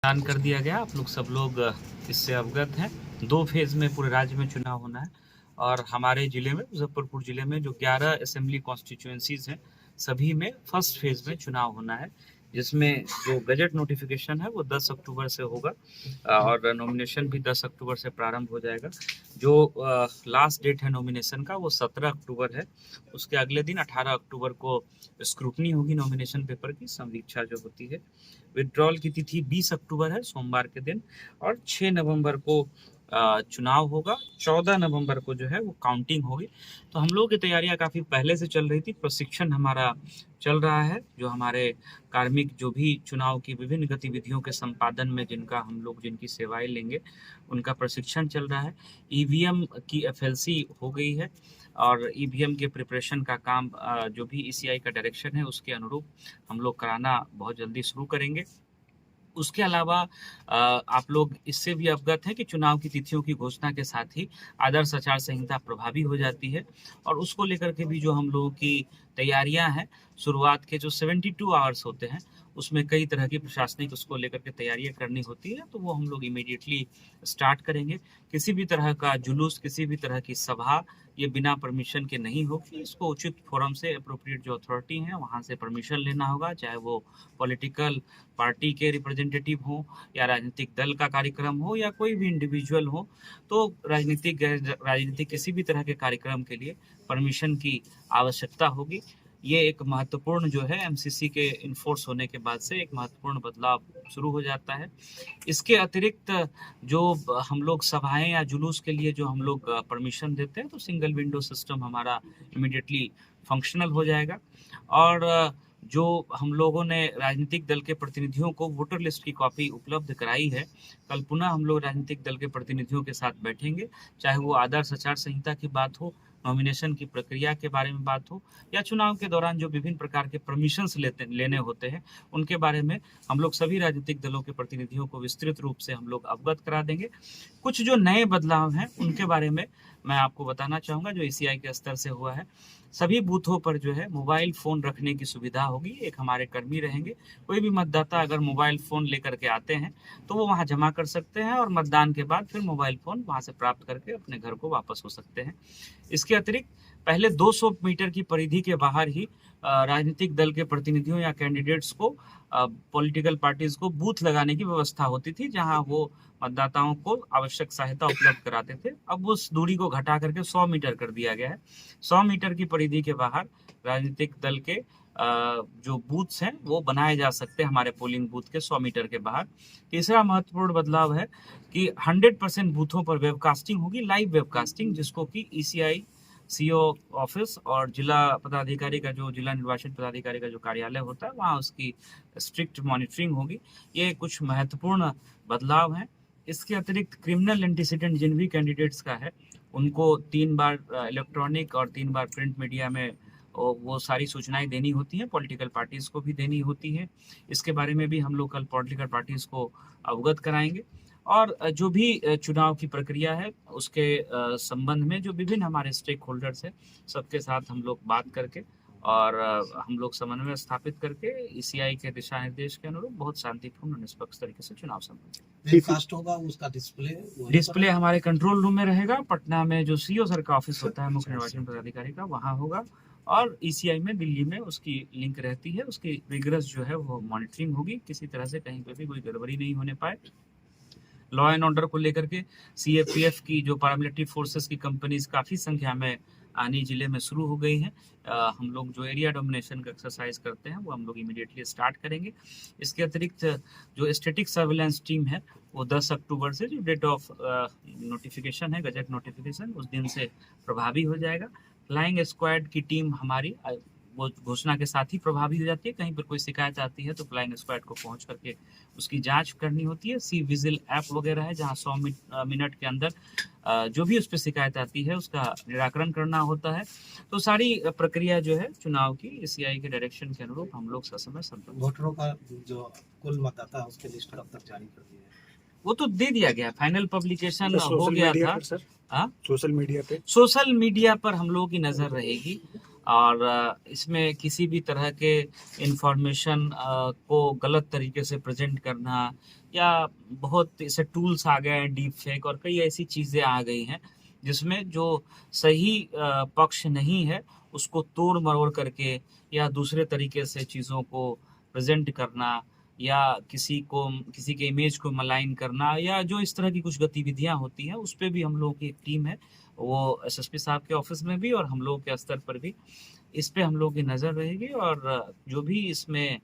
ऐलान कर दिया गया। आप लोग सब लोग इससे अवगत हैं। 2 फेज़ में पूरे राज्य में चुनाव होना है और हमारे ज़िले में, मुजफ्फरपुर ज़िले में जो 11 असेंबली कॉन्स्टिट्यूएंसीज़ हैं, सभी में फर्स्ट फेज़ में चुनाव होना है, जिसमें जो गजट नोटिफिकेशन है वो 10 अक्टूबर से होगा और नॉमिनेशन भी 10 अक्टूबर से प्रारंभ हो जाएगा। जो लास्ट डेट है नॉमिनेशन का वो 17 अक्टूबर है। उसके अगले दिन 18 अक्टूबर को स्क्रूटनी होगी नॉमिनेशन पेपर की, समीक्षा जो होती है। विड्रॉल की तिथि 20 अक्टूबर है, सोमवार के दिन, और 6 नवंबर को चुनाव होगा। 14 नवंबर को जो है वो काउंटिंग होगी। तो हम लोगों की तैयारियां काफ़ी पहले से चल रही थी। प्रशिक्षण हमारा चल रहा है। जो हमारे कार्मिक जो भी चुनाव की विभिन्न गतिविधियों के संपादन में जिनकी सेवाएं लेंगे, उनका प्रशिक्षण चल रहा है। ईवीएम की एफएलसी हो गई है और ईवीएम के प्रिपरेशन का काम जो भी ईसीआई का डायरेक्शन है उसके अनुरूप हम लोग कराना बहुत जल्दी शुरू करेंगे। उसके अलावा आप लोग इससे भी अवगत हैं कि चुनाव की तिथियों की घोषणा के साथ ही आदर्श आचार संहिता प्रभावी हो जाती है और उसको लेकर के भी जो हम लोगों की तैयारियां हैं, शुरुआत के जो 72 आवर्स होते हैं उसमें कई तरह की प्रशासनिक उसको लेकर के तैयारियां करनी होती है, तो वो हम लोग इमीडिएटली स्टार्ट करेंगे। किसी भी तरह का जुलूस, किसी भी तरह की सभा ये बिना परमिशन के नहीं होगी। इसको उचित फोरम से, अप्रोप्रिएट जो अथॉरिटी है वहाँ से परमिशन लेना होगा, चाहे वो पॉलिटिकल पार्टी के रिप्रेजेंटेटिव हो या राजनीतिक दल का कार्यक्रम हो या कोई भी इंडिविजुअल हो। तो राजनीतिक किसी भी तरह के कार्यक्रम के लिए परमिशन की आवश्यकता होगी। ये एक महत्वपूर्ण जो है एमसीसी के इन्फोर्स होने के बाद से एक महत्वपूर्ण बदलाव शुरू हो जाता है। इसके अतिरिक्त जो हम लोग सभाएं या जुलूस के लिए जो हम लोग परमिशन देते हैं, तो सिंगल विंडो सिस्टम हमारा इमीडिएटली फंक्शनल हो जाएगा। और जो हम लोगों ने राजनीतिक दल के प्रतिनिधियों को वोटर लिस्ट की कॉपी उपलब्ध कराई है, कल पुनः हम लोग राजनीतिक दल के प्रतिनिधियों के साथ बैठेंगे, चाहे वो आदर्श आचार संहिता की बात हो, नॉमिनेशन की प्रक्रिया के बारे में बात हो, या चुनाव के दौरान जो विभिन्न प्रकार के परमिशंस लेने होते हैं उनके बारे में हम लोग सभी राजनीतिक दलों के प्रतिनिधियों को विस्तृत रूप से हम लोग अवगत करा देंगे। कुछ जो नए बदलाव हैं उनके बारे में मैं आपको बताना चाहूँगा, जो ईसीआई के स्तर से हुआ है। सभी बूथों पर जो है मोबाइल फ़ोन रखने की सुविधा होगी। एक हमारे कर्मी रहेंगे। कोई भी मतदाता अगर मोबाइल फ़ोन लेकर के आते हैं तो वो वहाँ जमा कर सकते हैं और मतदान के बाद फिर मोबाइल फ़ोन वहाँ से प्राप्त करके अपने घर को वापस हो सकते हैं। इसके अतिरिक्त पहले 200 मीटर की परिधि के बाहर ही राजनीतिक दल के प्रतिनिधियों या कैंडिडेट्स को, पॉलिटिकल पार्टीज को बूथ लगाने की व्यवस्था होती थी, जहां वो मतदाताओं को आवश्यक सहायता उपलब्ध कराते थे। अब उस दूरी को घटा करके 100 मीटर कर दिया गया है। 100 मीटर की परिधि के बाहर राजनीतिक दल के जो बूथ्स हैं वो बनाए जा सकते हैं हमारे पोलिंग बूथ के 100 मीटर के बाहर। तीसरा महत्वपूर्ण बदलाव है कि 100% बूथों पर वेबकास्टिंग होगी, लाइव वेबकास्टिंग, जिसको कि ईसीआई सीओ ऑफिस और जिला पदाधिकारी का, जो जिला निर्वाचन पदाधिकारी का जो कार्यालय होता है वहाँ उसकी स्ट्रिक्ट मॉनिटरिंग होगी। ये कुछ महत्वपूर्ण बदलाव हैं। इसके अतिरिक्त क्रिमिनल एंटीसीडेंट जिन भी कैंडिडेट्स का है उनको 3 बार इलेक्ट्रॉनिक और 3 बार प्रिंट मीडिया में वो सारी सूचनाएं देनी होती हैं, पॉलिटिकल पार्टीज को भी देनी होती है। इसके बारे में भी हम लोग कल पॉलिटिकल पार्टीज को अवगत कराएंगे। और जो भी चुनाव की प्रक्रिया है उसके संबंध में जो विभिन्न हमारे स्टेक होल्डर्स हैं सबके साथ हम लोग बात करके और हम लोग समन्वय स्थापित करके ईसीआई के दिशा निर्देश के अनुरूप बहुत शांतिपूर्ण और निष्पक्ष तरीके से चुनाव वेबकास्ट होगा, उसका डिस्प्ले हमारे कंट्रोल रूम में रहेगा। पटना में जो सीओ सर का ऑफिस होता है, मुख्य निर्वाचन पदाधिकारी का, वहाँ होगा। और ईसीआई में दिल्ली में उसकी लिंक रहती है, उसकी रिगरस जो है वो मॉनिटरिंग होगी, किसी तरह से कहीं पर भी कोई गड़बड़ी नहीं होने पाए। लॉ एंड ऑर्डर को लेकर के सीएपीएफ की जो पैरामिलिट्री फोर्सेस की कंपनीज काफ़ी संख्या में आनी जिले में शुरू हो गई हैं। हम लोग जो एरिया डोमिनेशन का एक्सरसाइज करते हैं वो हम लोग इमीडिएटली स्टार्ट करेंगे। इसके अतिरिक्त जो स्टैटिक सर्विलेंस टीम है वो 10 अक्टूबर से, जो डेट ऑफ नोटिफिकेशन है, गजट नोटिफिकेशन, उस दिन से प्रभावी हो जाएगा। फ्लाइंग स्क्वाड की टीम हमारी वो घोषणा के साथ ही प्रभावी हो जाती है। कहीं पर कोई शिकायत आती है तो फ्लाइंग स्क्वाड को पहुंच करके उसकी जांच करनी होती है। सी विजिल ऐप वगैरह है जहां 100 मिनट के अंदर जो भी उस पर शिकायत आती है उसका निराकरण करना होता है। तो सारी प्रक्रिया जो है चुनाव की ईसीआई के डायरेक्शन के अनुरूप हम लोग ससमय संपन्न। वोटरों का जो कुल मतदाता है उसके लिस्ट कब तक जारी कर दिया है? वो तो दे दिया गया, फाइनल पब्लिकेशन हो गया था। सोशल मीडिया पे सोशल मीडिया पर हम लोगों की नजर रहेगी और इसमें किसी भी तरह के इंफॉर्मेशन को गलत तरीके से प्रेजेंट करना या बहुत ऐसे टूल्स आ गए हैं, डीप फेक और कई ऐसी चीज़ें आ गई हैं जिसमें जो सही पक्ष नहीं है उसको तोड़ मरोड़ करके या दूसरे तरीके से चीज़ों को प्रेजेंट करना या किसी के इमेज को मलाइन करना या जो इस तरह की कुछ गतिविधियां होती हैं उस पे भी हम लोगों की एक टीम है, वो एसएसपी साहब के ऑफिस में भी और हम लोगों के स्तर पर भी इस पे हम लोगों की नज़र रहेगी और जो भी इसमें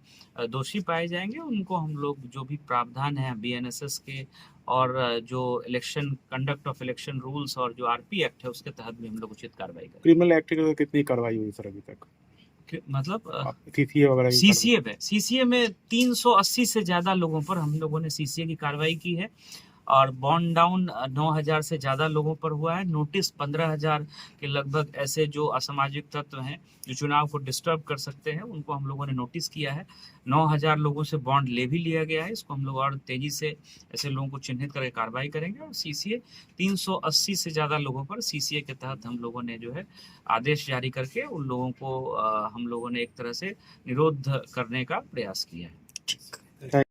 दोषी पाए जाएंगे उनको हम लोग जो भी प्रावधान है बीएनएसएस के और जो election conduct of election rules और जो आरपी एक्ट है उसके तहत भी हम लोग उचित कार्रवाई करेंगे। क्रिमिनल एक्ट की कितनी कार्रवाई हुई सर अभी तक? मतलब सीसीए वगैरह सीसीए में 380 से ज्यादा लोगों पर हम लोगों ने सीसीए की कार्रवाई की है और बॉन्ड डाउन 9,000 से ज़्यादा लोगों पर हुआ है। नोटिस 15,000 के लगभग ऐसे जो असामाजिक तत्व हैं जो चुनाव को डिस्टर्ब कर सकते हैं उनको हम लोगों ने नोटिस किया है। 9,000 लोगों से बॉन्ड ले भी लिया गया है। इसको हम लोग और तेज़ी से ऐसे लोगों को चिन्हित करके कार्रवाई करेंगे और सीसीए 380 से ज़्यादा लोगों पर सीसीए के तहत हम लोगों ने जो है आदेश जारी करके उन लोगों को हम लोगों ने एक तरह से निरोध करने का प्रयास किया है।